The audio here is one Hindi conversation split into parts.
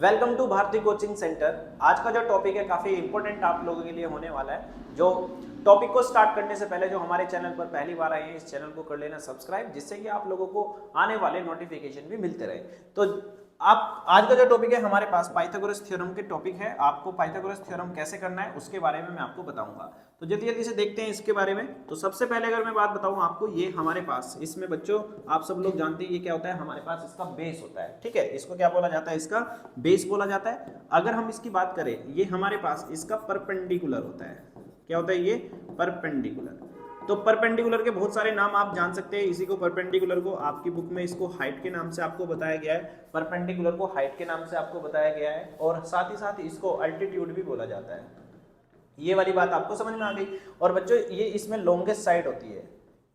Welcome to Bharati coaching centre. आज का जो टॉपिक है काफ़ी इंपॉर्टेंट आप लोगों के लिए होने वाला है। जो टॉपिक को स्टार्ट करने से पहले जो हमारे चैनल पर पहली बार आए हैं, इस चैनल को कर लेना सब्सक्राइब, जिससे कि आप लोगों को आने वाले नोटिफिकेशन भी मिलते रहे। तो आप आज का जो टॉपिक है हमारे पास पाइथागोरस थ्योरम के टॉपिक है। आपको पाइथागोरस थ्योरम कैसे करना है उसके बारे में मैं आपको बताऊंगा। तो जल्दी जल्दी से देखते हैं इसके बारे में। तो सबसे पहले अगर मैं बात बताऊं आपको, ये हमारे पास इसमें बच्चों आप सब लोग जानते हैं ये क्या होता है, हमारे पास इसका बेस होता है। ठीक है, इसको क्या बोला जाता है, इसका बेस बोला जाता है। अगर हम इसकी बात करें, ये हमारे पास इसका परपेंडिकुलर होता है। क्या होता है ये? परपेंडिकुलर। तो परपेंडिकुलर के बहुत सारे नाम आप जान सकते हैं। इसी को परपेंडिकुलर को आपकी बुक में इसको हाइट के नाम से आपको बताया गया है, परपेंडिकुलर को हाइट के नाम से आपको बताया गया है, और साथ ही साथ इसको अल्टीट्यूड भी बोला जाता है। ये वाली बात आपको समझ में आ गई। और बच्चों ये इसमें लॉन्गेस्ट साइड होती है,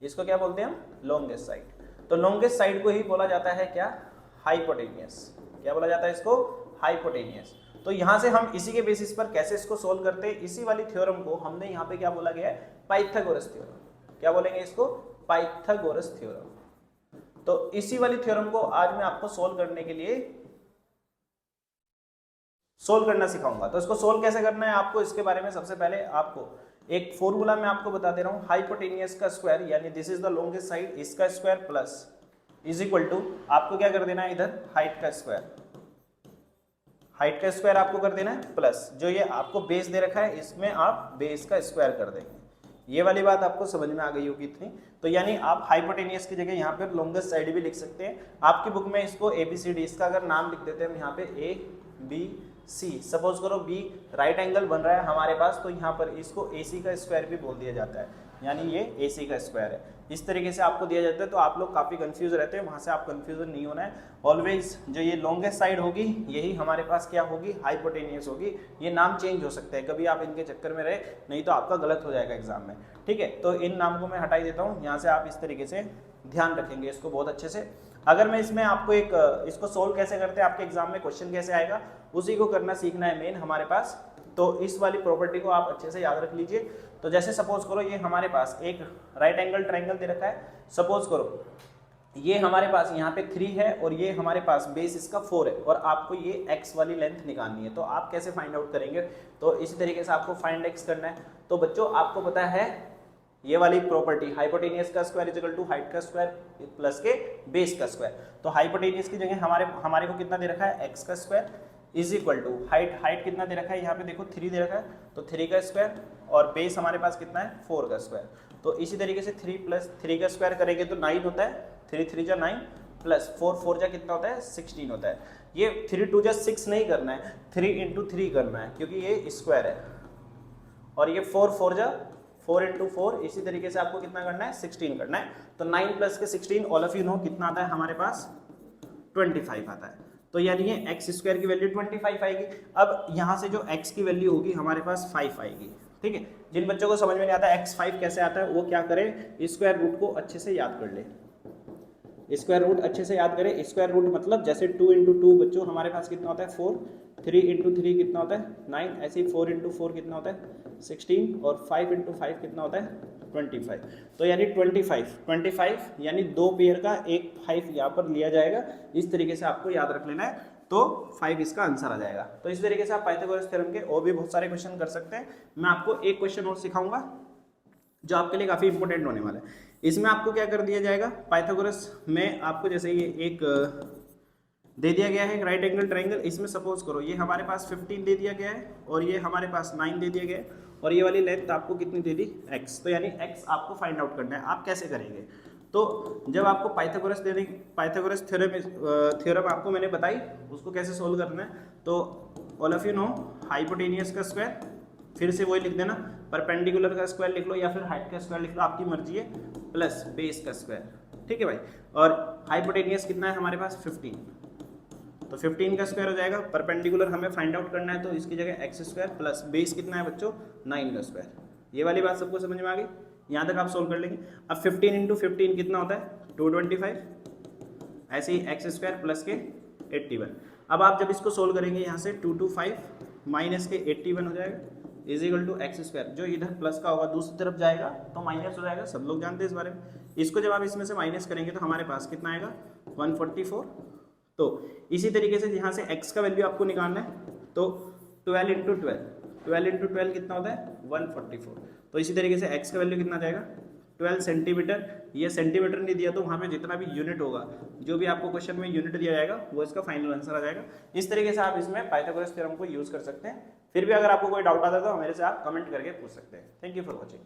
इसको क्या बोलते हैं हम? Longest side. तो लॉन्गेस्ट साइड को ही बोला जाता है क्या? हाइपोटेनियस। क्या बोला जाता है इसको? हाइपोटेनियस। तो यहाँ से हम इसी के बेसिस पर कैसे इसको सोल्व करते हैं, इसी वाली थ्योरम को हमने यहाँ पे क्या बोला गया है? Pythagoras theorem. क्या बोलेंगे इसको? Pythagoras theorem. तो इसी वाली थ्योरम को आज मैं आपको सोल्व करने के लिए सोल्व करना सिखाऊंगा। तो इसको सोल्व कैसे करना है आपको, इसके बारे में सबसे पहले आपको एक फॉर्मूला मैं आपको बता दे रहा हूं। हाइपोटेनियस का स्क्वायर यानी this is the longest side, इसका square plus is equal to आपको क्या कर देना है इधर? हाइट का स्क्वायर। हाइट का स्क्वायर आपको कर देना है प्लस जो ये आपको बेस दे रखा है, इसमें आप बेस का स्क्वायर कर देंगे। ये वाली बात आपको समझ में आ गई होगी इतनी। तो यानी आप हाइपोटेनियस की जगह यहाँ पे लॉन्गेस्ट साइड भी लिख सकते हैं। आपकी बुक में इसको ABCD, इसका अगर नाम लिख देते हैं हम यहाँ पे ABC। सपोज करो B राइट एंगल बन रहा है हमारे पास, तो यहाँ पर इसको AC का स्क्वायर भी बोल दिया जाता है, यानी ये AC का स्क्वायर है। इस तरीके से आपको दिया जाता है। तो आप लोग काफ़ी कंफ्यूज रहते हैं, वहाँ से आप कंफ्यूजन नहीं होना है। ऑलवेज जो ये लॉन्गेस्ट साइड होगी यही हमारे पास क्या होगी? हाइपोटेनियस होगी। ये नाम चेंज हो सकते हैं, कभी आप इनके चक्कर में रहे, नहीं तो आपका गलत हो जाएगा एग्जाम में। ठीक है, तो इन नाम को मैं हटा ही देता हूँ यहाँ से। आप इस तरीके से ध्यान रखेंगे इसको बहुत अच्छे से। अगर मैं इसमें आपको इसको सोल्व कैसे करते हैं, आपके एग्जाम में क्वेश्चन कैसे आएगा, उसी को करना सीखना है मेन हमारे पास। तो इस वाली प्रॉपर्टी को आप अच्छे से याद रख लीजिए। तो जैसे सपोज करो ये हमारे पास एक राइट एंगल ट्रायंगल दे रखा है। सपोज करो ये हमारे पास यहाँ पे 3 है और ये हमारे पास बेस इसका 4 है, और आपको ये x वाली लेंथ निकालनी है। तो आप कैसे फाइंड आउट करेंगे? तो इसी तरीके से आपको फाइंड x करना है। तो बच्चों आपको पता है ये वाली प्रॉपर्टी, हाइपोटेनियस का square is equal to height का स्क्वायर प्लस के बेस का स्क्वायर। तो हाइपोटेनियस की जगह हमारे को कितना दे रखा है? x का square is equal to height कितना दे रखा है? यहाँ पे देखो 3 दे रखा है, तो 3 का स्क्वायर, और बेस हमारे पास कितना है? 4 का स्क्वायर। तो इसी तरीके से 3 प्लस 3 का स्क्वायर करेंगे तो 9 होता है, 3 3 जा 9 प्लस 4 4 जा कितना होता है? 16 होता है। ये 3 2 जा 6 नहीं करना है, 3 इंटू 3 करना है, क्योंकि ये स्क्वायर है। और ये 4 4 जा 4 इंटू 4, इसी तरीके से आपको कितना करना है? 16 करना है। तो 9 प्लस के 16 ऑल ऑफ यू नो कितना आता है हमारे पास? 25 आता है। तो यानी ये एक्स स्क्वायर की वैल्यू 25 आएगी। अब यहाँ से जो x की वैल्यू होगी हमारे पास 5 आएगी। ठीक है, जिन बच्चों को समझ में नहीं आता x 5 कैसे आता है, वो क्या करें? स्क्वायर रूट को अच्छे से याद कर ले। स्क्वायर रूट अच्छे से याद करें। स्क्वायर रूट मतलब जैसे 2 इंटू 2 बच्चों हमारे पास कितना होता है? 4, 3 इंटू 3 कितना होता है? 9, ऐसे ही 4 इंटू 4 कितना होता है? 16, और 5 इंटू 5 कितना होता है? 25। तो यानी 25 यानी 2 पेयर का एक 5 यहाँ पर लिया जाएगा। इस तरीके से आपको याद रख लेना है, तो 5 इसका आंसर आ जाएगा। तो इस तरीके से आप पाइथागोरस थ्योरम के और भी बहुत सारे क्वेश्चन कर सकते हैं। मैं आपको एक क्वेश्चन और सिखाऊंगा जो आपके लिए काफ़ी इंपॉर्टेंट होने वाला है। इसमें आपको क्या कर दिया जाएगा? पाइथागोरस में आपको जैसे ये एक दे दिया गया है राइट एंगल ट्रायंगल, इसमें सपोज करो ये हमारे पास 15 दे दिया गया है, और ये हमारे पास 9 दे दिया गया है, और ये वाली लेंथ आपको कितनी दे दी? x। तो यानी x आपको फाइंड आउट करना है। आप कैसे करेंगे? तो जब आपको पाइथागोरस थ्योरम आपको मैंने बताई, उसको कैसे सोल्व करना है, तो all of you know hypotenuse का स्क्वायर, फिर से वही लिख देना, परपेंडिकुलर का स्क्वायर लिख लो या फिर हाइट का स्क्वायर लिख लो, आपकी मर्जी है, प्लस बेस का स्क्वायर। ठीक है भाई, और हाइपोटेनियस कितना है हमारे पास? 15, तो 15 का स्क्वायर हो जाएगा। परपेंडिकुलर हमें फाइंड आउट करना है, तो इसकी जगह एक्स स्क्वायर प्लस बेस कितना है बच्चों? 9 का स्क्वायर। ये वाली बात सबको समझ में आ गई? यहाँ तक आप सोल्व कर लेंगे। अब 15 इंटू 15 कितना होता है? 225, ऐसे ही एक्स स्क्वायर प्लस के 81। अब आप जब इसको सोल्व करेंगे यहाँ से 225 माइनस के 81 हो जाएगा is equal to x square. जो इधर प्लस का होगा दूसरी तरफ जाएगा तो माइनस हो जाएगा, सब लोग जानते हैं इस बारे में। इसको जब आप इसमें से माइनस करेंगे तो हमारे पास कितना आएगा? 144 तो इसी तरीके से यहाँ से x का वैल्यू आपको निकालना है, तो 12 इंटू 12 कितना होता है 144। तो इसी तरीके से x का वैल्यू कितना जाएगा 12 सेंटीमीटर। ये सेंटीमीटर नहीं दिया तो वहाँ पे जितना भी यूनिट होगा, जो भी आपको क्वेश्चन में यूनिट दिया जाएगा वो इसका फाइनल आंसर आ जाएगा। इस तरीके से आप इसमें पाइथागोरस थ्योरम को यूज कर सकते हैं। फिर भी अगर आपको कोई डाउट आता है तो मेरे से आप कमेंट करके पूछ सकते हैं। Thank you for watching.